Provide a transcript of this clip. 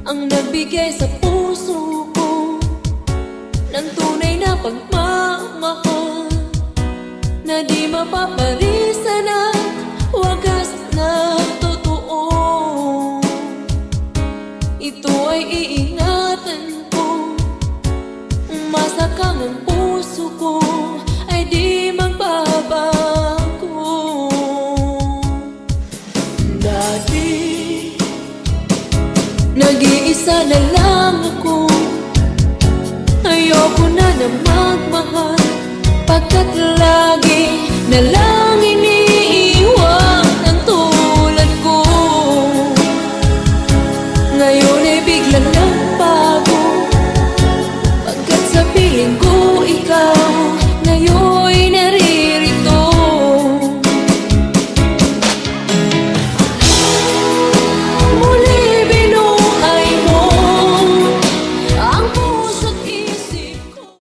ang nagbigay sa puso ko ng tunay na pagmamahal na di mapapalisan na wagas na totoo. Ito ay iingatan ko, masakang ang puso ko ay di magbabago. Dati nag-iisa na lang ako, ayoko na na magmahal, pagkat lagi na lang